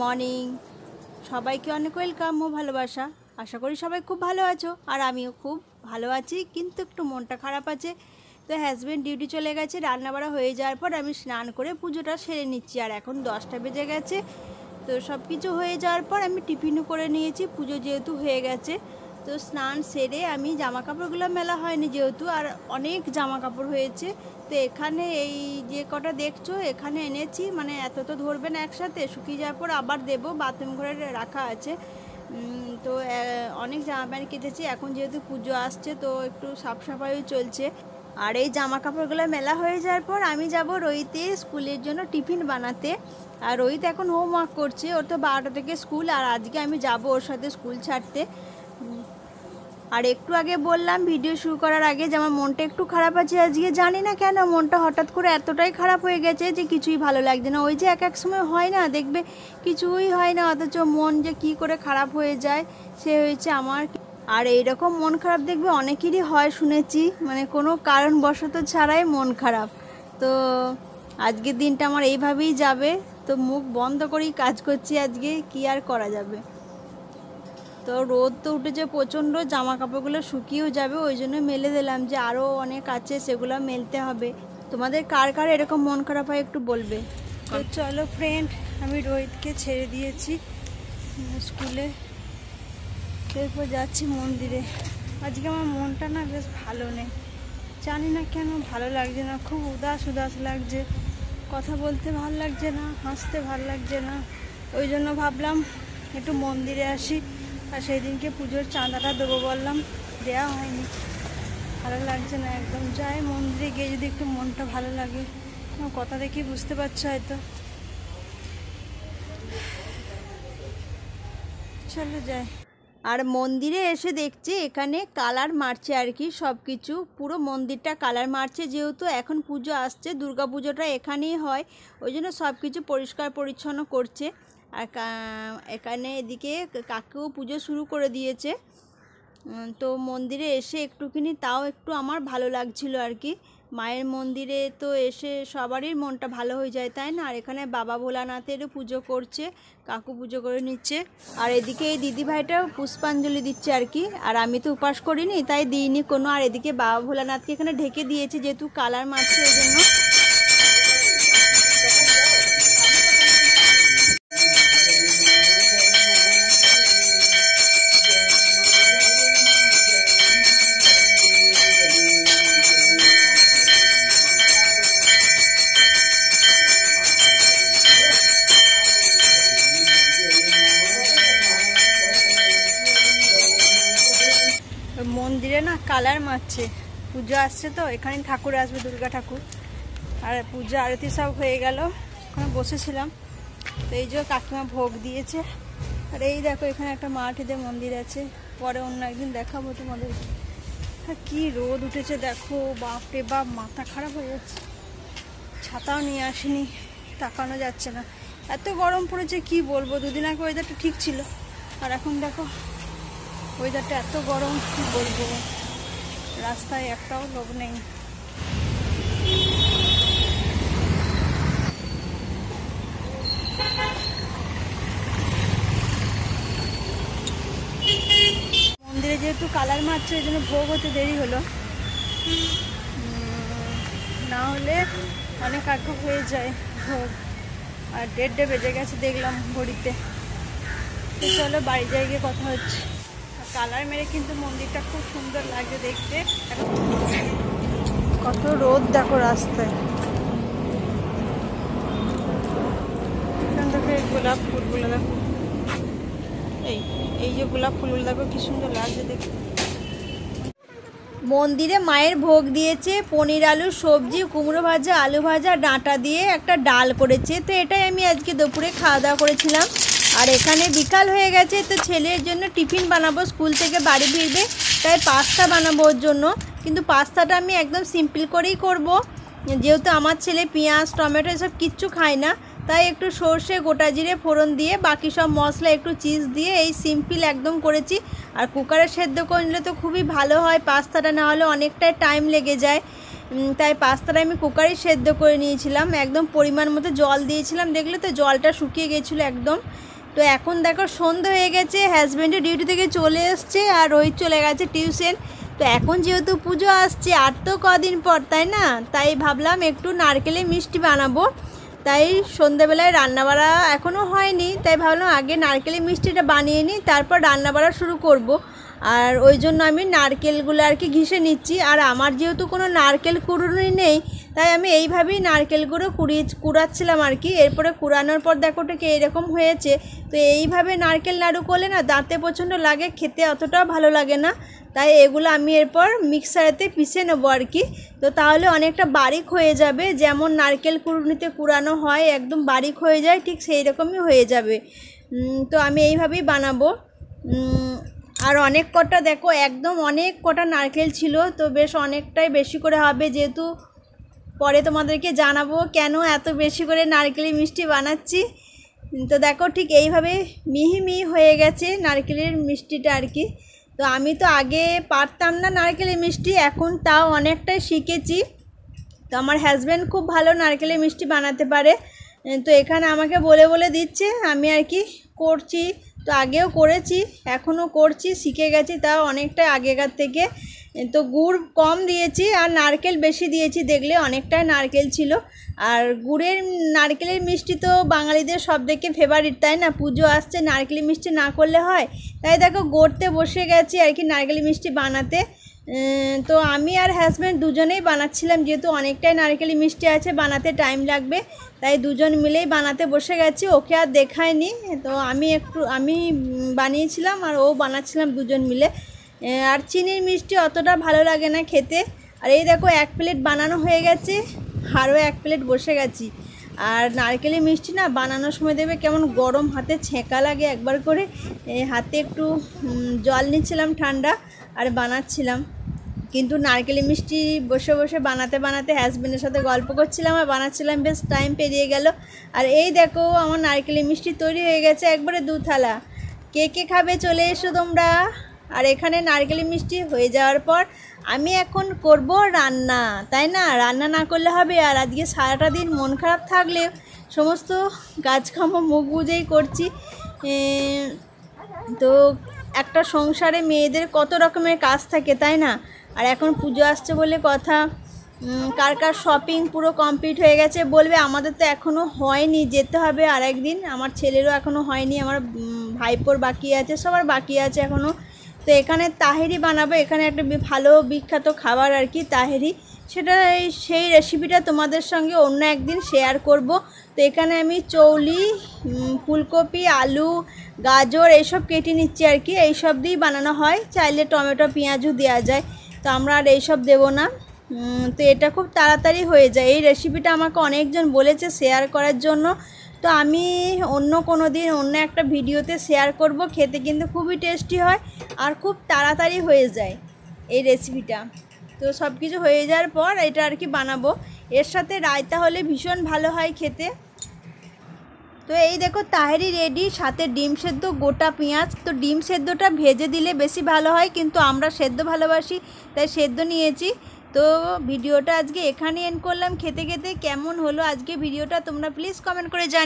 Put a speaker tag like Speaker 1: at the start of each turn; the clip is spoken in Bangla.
Speaker 1: মর্নিং, সবাইকে অনেক ওয়েলকাম ও ভালোবাসা। আশা করি সবাই খুব ভালো আছো, আর আমিও খুব ভালো আছি, কিন্তু একটু মনটা খারাপ আছে। তো হাজব্যান্ড ডিউটি চলে গেছে, রান্নাবাড়া হয়ে যাওয়ার পর আমি স্নান করে পুজোটা সেরে নিচ্ছি। আর এখন 10টা বেজে গেছে। তো সব কিছু হয়ে যাওয়ার পর আমি টিফিনও করে নিয়েছি, পুজো যেহেতু হয়ে গেছে। তো স্নান সেরে আমি জামা কাপড়গুলো মেলা হয়নি যেহেতু, আর অনেক জামা কাপড় হয়েছে। তো এখানে এই যে কটা দেখছো এখানে এনেছি, মানে এত তো ধরবে না একসাথে, শুকিয়ে যাওয়ার পর আবার দেবো, বাথরুম ঘরে রাখা আছে। তো অনেক জামা প্যান্ট কেটেছি। এখন যেহেতু পুজো আসছে তো একটু সাফ সাফাইও চলছে। আর এই জামা কাপড়গুলো মেলা হয়ে যাওয়ার পর আমি যাব রোহিতের স্কুলের জন্য টিফিন বানাতে। আর রোহিত এখন হোমওয়ার্ক করছে, ওর তো 12টা থেকে স্কুল, আর আজকে আমি যাব ওর সাথে স্কুল ছাড়তে। আর একটু আগে বললাম ভিডিও শুরু করার আগে যে আমার মনটা একটু খারাপ আছে আজকে, জানি না কেন মনটা হঠাৎ করে এতটাই খারাপ হয়ে গেছে যে কিছুই ভালো লাগছে না। ওই যে এক এক সময় হয় না, দেখবে কিছুই হয় না অথচ মন যে কি করে খারাপ হয়ে যায়, সে হয়েছে আমার। আর এইরকম মন খারাপ দেখবে অনেকেরই হয় শুনেছি, মানে কোনো কারণবশত ছাড়াই মন খারাপ। তো আজকের দিনটা আমার এইভাবেই যাবে। তো মুখ বন্ধ করেই কাজ করছি আজকে, কি আর করা যাবে। তো রোদ তো উঠেছে প্রচণ্ড, জামা কাপড়গুলো শুকিয়েও যাবে, ওই জন্য মেলে দিলাম যে আরও অনেক আছে সেগুলো মেলতে হবে। তোমাদের কার কার এরকম মন খারাপ হয় একটু বলবে। তো চলো ফ্রেন্ড, আমি রোহিতকে ছেড়ে দিয়েছি স্কুলে, এরপর যাচ্ছি মন্দিরে। আজকে আমার মনটা না বেশ ভালো নেই, জানি না কেন ভালো লাগছে না, খুব উদাস উদাস লাগছে, কথা বলতে ভালো লাগছে না, হাসতে ভালো লাগছে না। ওই জন্য ভাবলাম একটু মন্দিরে আসি। আর সেই দিনকে পুজোর চাঁদাটা দেবো বললাম, দেওয়া হয়নি, ভালো লাগছে না একদম। যাই মন্দিরে গিয়ে যদি একটু মনটা ভালো লাগে, আমার কথা দেখি বুঝতে পারছো হয়তো। চলো যাই। আর মন্দিরে এসে দেখছি এখানে কালার মারছে আর কি, সব কিছু পুরো মন্দিরটা কালার মারছে, যেহেতু এখন পুজো আসছে, দুর্গা পুজোটা এখানেই হয়, ওই জন্য সব কিছু পরিষ্কার পরিচ্ছন্ন করছে। আর এখানে এদিকে কাকুও পুজো শুরু করে দিয়েছে। তো মন্দিরে এসে একটুখানি তাও একটু আমার ভালো লাগছিল আর কি। মায়ের মন্দিরে তো এসে সবারই মনটা ভালো হয়ে যায়, তাই না? আর এখানে বাবা ভোলানাথেরও পুজো করছে, কাকু পুজো করে নিচ্ছে। আর এদিকে এই দিদিভাইটাও পুষ্পাঞ্জলি দিচ্ছে আর কি। আর আমি তো উপাস করিনি, তাই দিইনি কোনো। আর এদিকে বাবা ভোলানাথকে এখানে ঢেকে দিয়েছে, যেহেতু কালার মারছে ওই জন্য। মন্দিরে না কালার মারছে, পুজো আসছে তো, এখানে ঠাকুর আসবে, দুর্গা ঠাকুর। আর পূজা আরতি সব হয়ে গেল, ওখানে বসেছিলাম। তো এই যে কাকিমা ভোগ দিয়েছে। আর এই দেখো এখানে একটা মাঠেতে মন্দির আছে, পরে অন্য একদিন দেখাবো তোমাদের। আর কি রোদ উঠেছে দেখো, বাপরে বাপ, মাথা খারাপ হয়ে যাচ্ছে। ছাতাও নিয়ে আসিনি, তাকানো যাচ্ছে না, এত গরম পড়েছে কি বলবো। দুদিন আগে ওয়েদারটা ঠিক ছিল, আর এখন দেখো ওয়েদারটা এত গরম, কি বলবো। রাস্তায় একটাও লোক নেই। মন্দিরে যেহেতু কালার মারছে ওই জন্য ভোগ হতে দেরি হলো, না হলে অনেক আগে হয়ে যায় ভোগ। আর 1:30 বেজে গেছে দেখলাম ঘড়িতে। তো চলো বাড়ি যাই, গিয়ে কথা হচ্ছে। কালার মেরে কিন্তু মন্দিরটা খুব সুন্দর লাগে দেখতে। কত রোদ দেখো রাস্তায়। এখান থেকে গোলাপ ফুলগুলো দেখো, এই যে গোলাপ ফুলগুলো দেখো কি সুন্দর লাগছে দেখতে। মন্দিরে মায়ের ভোগ দিয়েছে, পনির আলু সবজি, কুমড়ো ভাজা, আলু ভাজা, ডাঁটা দিয়ে একটা ডাল করেছে। তো এটাই আমি আজকে দুপুরে খাওয়া দাওয়া করেছিলাম। আর এখানে বিকাল হয়ে গেছে, তো ছেলের জন্য টিফিন বানাবো, স্কুল থেকে বাড়ি ফিরবে, তাই পাস্তা বানাবো ওর জন্য। কিন্তু পাস্তাটা আমি একদম সিম্পল করেই করব, যেহেতু আমার ছেলে পেঁয়াজ টমেটো এসব কিচ্ছু খায় না, তাই একটু সর্ষে গোটা জিরে ফোড়ন দিয়ে বাকি সব মশলা একটু চিজ দিয়ে এই সিম্পল একদম করেছি। আর কুকারে সেদ্ধ করে নিলে তো খুবই ভালো হয় পাস্তাটা, না হলে অনেকটাই টাইম লেগে যায়। তাই পাস্তাটা আমি কুকারে সেদ্ধ করে নিয়েছিলাম, একদম পরিমাণ মতো জল দিয়েছিলাম, দেখলে তো জলটা শুকিয়ে গেছিলো একদম। তো এখন দেখো সন্ধ্যা হয়ে গেছে, হাজব্যান্ডের ডিউটি থেকে চলে এসছে আর রোহিত চলে গেছে টিউশন। তো এখন যেহেতু পুজো আসছে আর তো কদিন পর, তাই না, তাই ভাবলাম একটু নারকেলের মিষ্টি বানাবো। তাই সন্ধ্যেবেলায় রান্নাবাড়া এখনও হয়নি, তাই ভাবলাম আগে নারকেলের মিষ্টিটা বানিয়ে নিই, তারপর রান্নাবাড়া শুরু করব। আর ওই জন্য আমি নারকেলগুলো আর কি ঘিষে নিচ্ছি। আর আমার যেহেতু কোনো নারকেল কুড়ুনি নেই, তাই আমি এইভাবেই নারকেলগুলো কুড়াচ্ছিলাম আর কি। এরপরে কুড়ানোর পর দেখো ওটাকে এরকম হয়েছে। তো এইভাবে নারকেল নাড়ু করলে না দাঁতে প্রচণ্ড লাগে, খেতে অতটাও ভালো লাগে না। তাই এগুলো আমি এরপর মিক্সারেতে পিষে নেবো আর কি। তো তাহলে অনেকটা বারিক হয়ে যাবে, যেমন নারকেল কুড়ুনিতে কুড়ানো হয় একদম বারিক হয়ে যায়, ঠিক সেই রকমই হয়ে যাবে। তো আমি এইভাবেই বানাবো। আর অনেক কটা দেখো একদম অনেক কটা নারকেল ছিল, তো বেশ অনেকটাই বেশি করে হবে, যেহেতু পরে তোমাদেরকে জানাবো কেন এত বেশি করে নারকেলের মিষ্টি বানাচ্ছি। তো দেখো ঠিক এইভাবে মিহি মিহি হয়ে গেছে নারকেলের মিষ্টিটা আর কি। তো আমি তো আগে পারতাম না নারকেলের মিষ্টি, এখন তাও অনেকটাই শিখেছি। তো আমার হাজব্যান্ড খুব ভালো নারকেলের মিষ্টি বানাতে পারে, তো এখানে আমাকে বলে বলে দিচ্ছে, আমি আর কি করছি। তো আগেও করেছি, এখনও করছি, শিখে গেছি তাও অনেকটাই আগেকার থেকে। তো গুড় কম দিয়েছি আর নারকেল বেশি দিয়েছি, দেখলে অনেকটাই নারকেল ছিল। আর গুড়ের নারকেলের মিষ্টি তো বাঙালিদের সব থেকে ফেভারিট, তাই না, পুজো আসছে নারকেলের মিষ্টি না করলে হয়। তাই দেখো গড়তে বসে গেছি আর কি নারকেলের মিষ্টি বানাতে। তো আমি আর হাজব্যান্ড দুজনেই বানাচ্ছিলাম, যেহেতু অনেকটাই নারকেলি মিষ্টি আছে, বানাতে টাইম লাগবে, তাই দুজন মিলেই বানাতে বসে গেছি। ওকে আর দেখায়নি, তো আমি বানিয়েছিলাম আর ও বানাচ্ছিলাম দুজন মিলে। আর চিনির মিষ্টি অতটা ভালো লাগে না খেতে। আর এই দেখো 1 প্লেট বানানো হয়ে গেছে, আরও 1 প্লেট বসে গেছি। আর নারকেলের মিষ্টি না বানানোর সময় দেবে কেমন গরম হাতে ছেঁকা লাগে একবার করে। হাতে একটু জল নিচ্ছিলাম ঠান্ডা আর বানাচ্ছিলাম। কিন্তু নারকেলের মিষ্টি বসে বসে বানাতে বানাতে হাজব্যান্ডের সাথে গল্প করছিলাম আর বানাচ্ছিলাম, বেশ টাইম পেরিয়ে গেল। আর এই দেখো আমার নারকেলের মিষ্টি তৈরি হয়ে গেছে একবারে 2 থালা। কে কে খাবে চলে এসো তোমরা। আর এখানে নারকেলের মিষ্টি হয়ে যাওয়ার পর আমি এখন করব রান্না, তাই না, রান্না না করলে হবে। আর আজকে সারাটা দিন মন খারাপ থাকলে সমস্ত কাজকর্ম মুখ বুঝেই করছি। তো একটা সংসারে মেয়েদের কত রকমের কাজ থাকে, তাই না। আর এখন পুজো আসছে বলে কথা, কার কার শপিং পুরো কমপ্লিট হয়ে গেছে বলবে, আমাদের তো এখনও হয়নি, যেতে হবে আর একদিন। আমার ছেলেরও এখনও হয়নি, আমার ভাইপোর বাকি আছে, সবার বাকি আছে এখনও। তো এখানে তাহেরি বানাবো, এখানে একটা ভালো বিখ্যাত খাবার আর কি তাহেরি, সেই রেসিপিটা তোমাদের সঙ্গে অন্য একদিন শেয়ার করব। তো এখানে আমি চৌলি, ফুলকপি, আলু, গাজর এইসব কেটে নিচ্ছি আর কি। এইসব দিয়েই বানানো হয়, চাইলে টমেটো পেঁয়াজও দেওয়া যায়, তো আমরা আর এইসব দেবো না। তো এটা খুব তাড়াতাড়ি হয়ে যায়। এই রেসিপিটা আমাকে অনেকজন বলেছে শেয়ার করার জন্য, তো আমি অন্য কোনো দিন অন্য একটা ভিডিওতে শেয়ার করব। খেতে কিন্তু খুবই টেস্টি হয় আর খুব তাড়াতাড়ি হয়ে যায় এই রেসিপিটা। তো সব কিছু হয়ে যাওয়ার পর এটা আর কি বানাবো। এর সাথে রায়তা হলে ভীষণ ভালো হয় খেতে। তো এই দেখো তাহেরি রেডি, সাথে ডিম সেদ্ধ, গোটা পেঁয়াজ। তো ডিম সেদ্ধটা ভেজে দিলে বেশি ভালো হয়, কিন্তু আমরা সেদ্ধ ভালোবাসি তাই সেদ্ধ নিয়েছি। তো ভিডিওটা আজকে এখানে এন্ড করলাম। খেতে খেতে কেমন হলো আজকে ভিডিওটা তোমরা প্লিজ কমেন্ট করে জানিও।